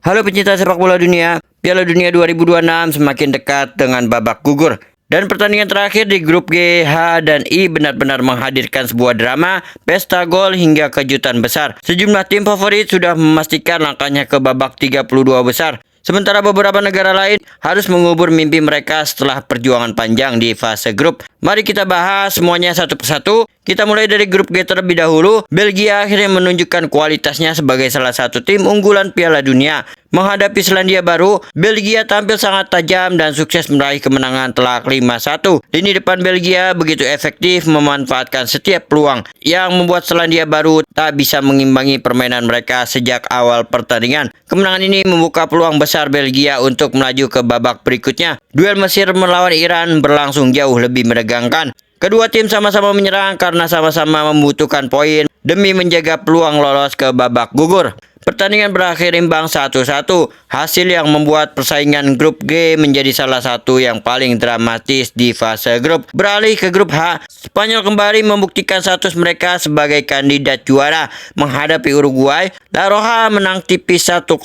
Halo pencinta sepak bola dunia, Piala Dunia 2026 semakin dekat dengan babak gugur. Dan pertandingan terakhir di grup G, H, dan I benar-benar menghadirkan sebuah drama, pesta gol hingga kejutan besar. Sejumlah tim favorit sudah memastikan langkahnya ke babak 32 besar. Sementara beberapa negara lain harus mengubur mimpi mereka setelah perjuangan panjang di fase grup. Mari kita bahas semuanya satu persatu. Kita mulai dari grup G terlebih dahulu. Belgia akhirnya menunjukkan kualitasnya sebagai salah satu tim unggulan Piala Dunia. Menghadapi Selandia Baru, Belgia tampil sangat tajam dan sukses meraih kemenangan telak 5-1. Lini depan Belgia begitu efektif memanfaatkan setiap peluang yang membuat Selandia Baru tak bisa mengimbangi permainan mereka sejak awal pertandingan. Kemenangan ini membuka peluang besar Belgia untuk melaju ke babak berikutnya. Duel Mesir melawan Iran berlangsung jauh lebih menegangkan. Kedua tim sama-sama menyerang karena sama-sama membutuhkan poin demi menjaga peluang lolos ke babak gugur. Pertandingan berakhir imbang 1-1, hasil yang membuat persaingan grup G menjadi salah satu yang paling dramatis di fase grup. Beralih ke grup H, Spanyol kembali membuktikan status mereka sebagai kandidat juara menghadapi Uruguay. La Roja menang tipis 1-0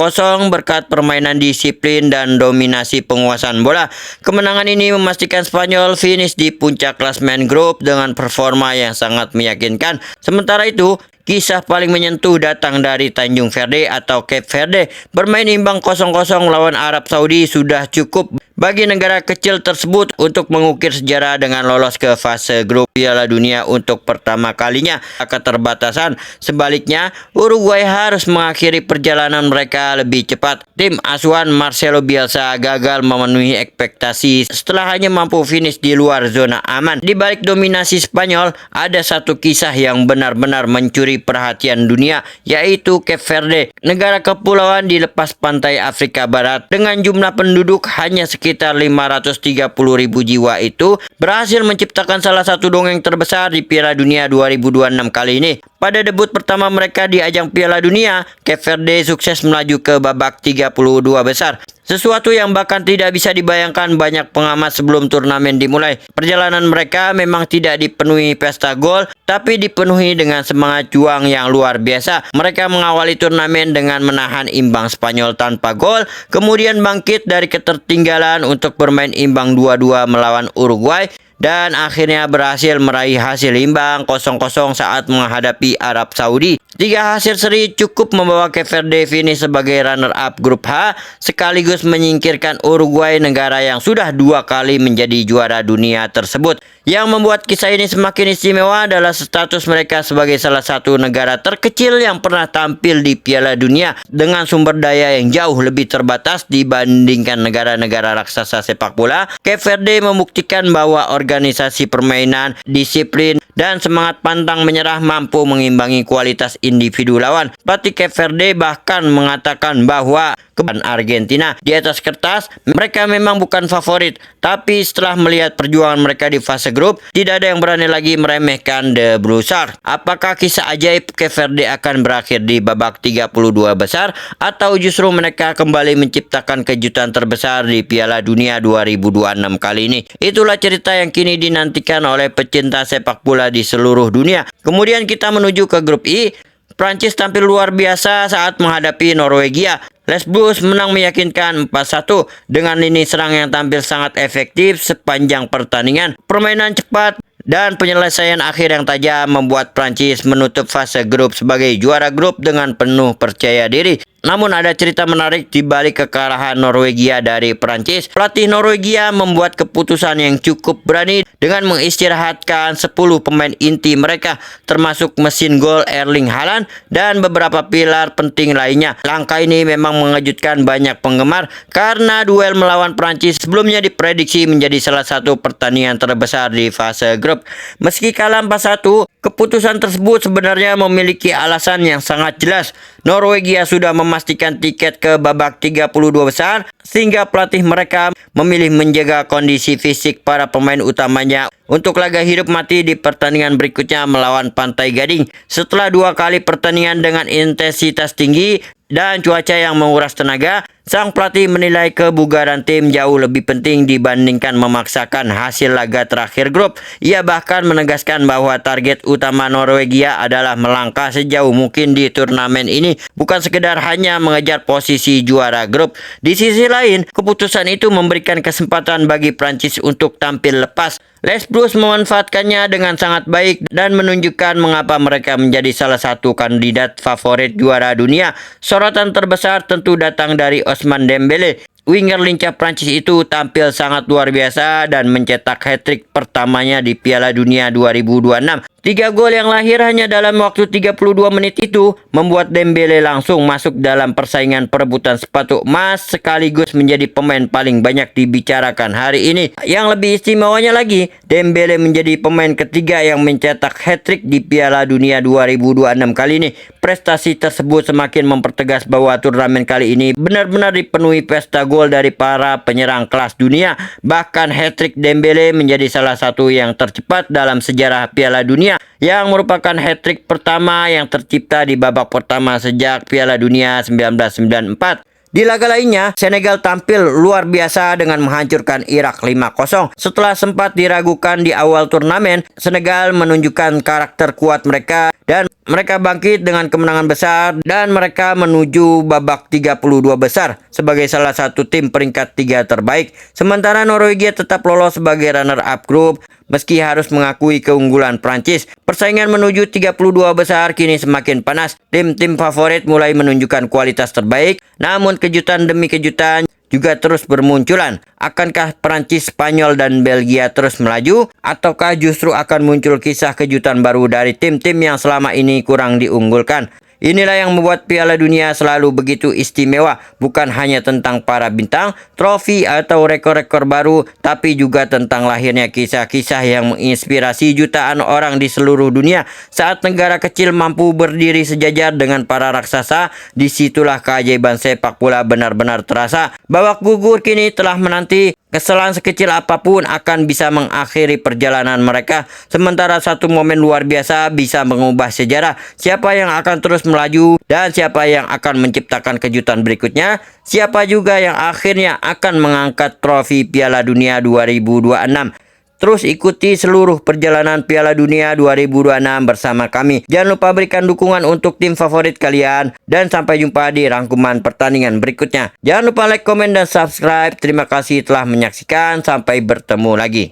berkat permainan disiplin dan dominasi penguasaan bola. Kemenangan ini memastikan Spanyol finish di puncak klasemen grup dengan performa yang sangat meyakinkan. Sementara itu, kisah paling menyentuh datang dari Tanjung Verde atau Cape Verde. Bermain imbang 0-0 lawan Arab Saudi sudah cukup bagi negara kecil tersebut untuk mengukir sejarah dengan lolos ke fase grup Piala Dunia untuk pertama kalinya. Keterbatasan sebaliknya, Uruguay harus mengakhiri perjalanan mereka lebih cepat. Tim asuhan Marcelo Bielsa gagal memenuhi ekspektasi setelah hanya mampu finish di luar zona aman. Di balik dominasi Spanyol, ada satu kisah yang benar-benar mencuri perhatian dunia, yaitu Cape Verde, negara kepulauan di lepas pantai Afrika Barat dengan jumlah penduduk hanya sekitar 530.000 jiwa itu berhasil menciptakan salah satu dongeng terbesar di Piala Dunia 2026 kali ini. Pada debut pertama mereka di ajang Piala Dunia, Cape Verde sukses melaju ke babak 32 besar. Sesuatu yang bahkan tidak bisa dibayangkan banyak pengamat sebelum turnamen dimulai. Perjalanan mereka memang tidak dipenuhi pesta gol, tapi dipenuhi dengan semangat juang yang luar biasa. Mereka mengawali turnamen dengan menahan imbang Spanyol tanpa gol, kemudian bangkit dari ketertinggalan untuk bermain imbang 2-2 melawan Uruguay, dan akhirnya berhasil meraih hasil imbang 0-0 saat menghadapi Arab Saudi. 3 hasil seri cukup membawa Cape Verde finish sebagai runner-up grup H, sekaligus menyingkirkan Uruguay, negara yang sudah 2 kali menjadi juara dunia tersebut. Yang membuat kisah ini semakin istimewa adalah status mereka sebagai salah satu negara terkecil yang pernah tampil di Piala Dunia dengan sumber daya yang jauh lebih terbatas dibandingkan negara-negara raksasa sepak bola. Cape Verde membuktikan bahwa organisasi permainan, disiplin, dan semangat pantang menyerah mampu mengimbangi kualitas individu lawan. Pelatih Cape Verde bahkan mengatakan bahwa Argentina di atas kertas mereka memang bukan favorit, tapi setelah melihat perjuangan mereka di fase grup, tidak ada yang berani lagi meremehkan The Blue Sharks. Apakah kisah ajaib Cape Verde akan berakhir di babak 32 besar, atau justru mereka kembali menciptakan kejutan terbesar di Piala Dunia 2026 kali ini? Itulah cerita yang kini dinantikan oleh pecinta sepak bola di seluruh dunia. Kemudian kita menuju ke grup I. Prancis tampil luar biasa saat menghadapi Norwegia. Les Blues menang meyakinkan 4-1 dengan lini serang yang tampil sangat efektif sepanjang pertandingan. Permainan cepat dan penyelesaian akhir yang tajam membuat Prancis menutup fase grup sebagai juara grup dengan penuh percaya diri. Namun ada cerita menarik di balik kekalahan Norwegia dari Prancis. Pelatih Norwegia membuat keputusan yang cukup berani dengan mengistirahatkan 10 pemain inti mereka, termasuk mesin gol Erling Haaland dan beberapa pilar penting lainnya. Langkah ini memang mengejutkan banyak penggemar karena duel melawan Prancis sebelumnya diprediksi menjadi salah satu pertandingan terbesar di fase grup. Meski kalah 4-1, keputusan tersebut sebenarnya memiliki alasan yang sangat jelas. Norwegia sudah memastikan tiket ke babak 32 besar, sehingga pelatih mereka memilih menjaga kondisi fisik para pemain utamanya untuk laga hidup mati di pertandingan berikutnya melawan Pantai Gading. Setelah 2 kali pertandingan dengan intensitas tinggi dan cuaca yang menguras tenaga, sang pelatih menilai kebugaran tim jauh lebih penting dibandingkan memaksakan hasil laga terakhir grup. Ia bahkan menegaskan bahwa target utama Norwegia adalah melangkah sejauh mungkin di turnamen ini. ini bukan sekedar hanya mengejar posisi juara grup. Di sisi lain, keputusan itu memberikan kesempatan bagi Prancis untuk tampil lepas. Les Bleus memanfaatkannya dengan sangat baik dan menunjukkan mengapa mereka menjadi salah satu kandidat favorit juara dunia. Sorotan terbesar tentu datang dari Ousmane Dembélé. Winger lincah Prancis itu tampil sangat luar biasa dan mencetak hat-trick pertamanya di Piala Dunia 2026. 3 gol yang lahir hanya dalam waktu 32 menit itu membuat Dembélé langsung masuk dalam persaingan perebutan sepatu emas sekaligus menjadi pemain paling banyak dibicarakan hari ini. Yang lebih istimewanya lagi, Dembélé menjadi pemain ketiga yang mencetak hat-trick di Piala Dunia 2026 kali ini. Prestasi tersebut semakin mempertegas bahwa turnamen kali ini benar-benar dipenuhi pesta gol dari para penyerang kelas dunia. Bahkan hat-trick Dembélé menjadi salah satu yang tercepat dalam sejarah Piala Dunia, yang merupakan hat-trick pertama yang tercipta di babak pertama sejak Piala Dunia 1994. Di laga lainnya, Senegal tampil luar biasa dengan menghancurkan Irak 5-0. Setelah sempat diragukan di awal turnamen, Senegal menunjukkan karakter kuat mereka dan mereka bangkit dengan kemenangan besar dan mereka menuju babak 32 besar sebagai salah satu tim peringkat 3 terbaik. Sementara Norwegia tetap lolos sebagai runner-up grup meski harus mengakui keunggulan Prancis. Persaingan menuju 32 besar kini semakin panas. Tim-tim favorit mulai menunjukkan kualitas terbaik, namun kejutan demi kejutan juga terus bermunculan. Akankah Prancis, Spanyol, dan Belgia terus melaju? Ataukah justru akan muncul kisah kejutan baru dari tim-tim yang selama ini kurang diunggulkan? Inilah yang membuat Piala Dunia selalu begitu istimewa. Bukan hanya tentang para bintang, trofi, atau rekor-rekor baru, tapi juga tentang lahirnya kisah-kisah yang menginspirasi jutaan orang di seluruh dunia. Saat negara kecil mampu berdiri sejajar dengan para raksasa, disitulah keajaiban sepak bola benar-benar terasa. Babak gugur kini telah menanti. Kesalahan sekecil apapun akan bisa mengakhiri perjalanan mereka. Sementara satu momen luar biasa bisa mengubah sejarah. Siapa yang akan terus melaju dan siapa yang akan menciptakan kejutan berikutnya? Siapa juga yang akhirnya akan mengangkat trofi Piala Dunia 2026? Terus ikuti seluruh perjalanan Piala Dunia 2026 bersama kami. Jangan lupa berikan dukungan untuk tim favorit kalian. Dan sampai jumpa di rangkuman pertandingan berikutnya. Jangan lupa like, komen, dan subscribe. Terima kasih telah menyaksikan. Sampai bertemu lagi.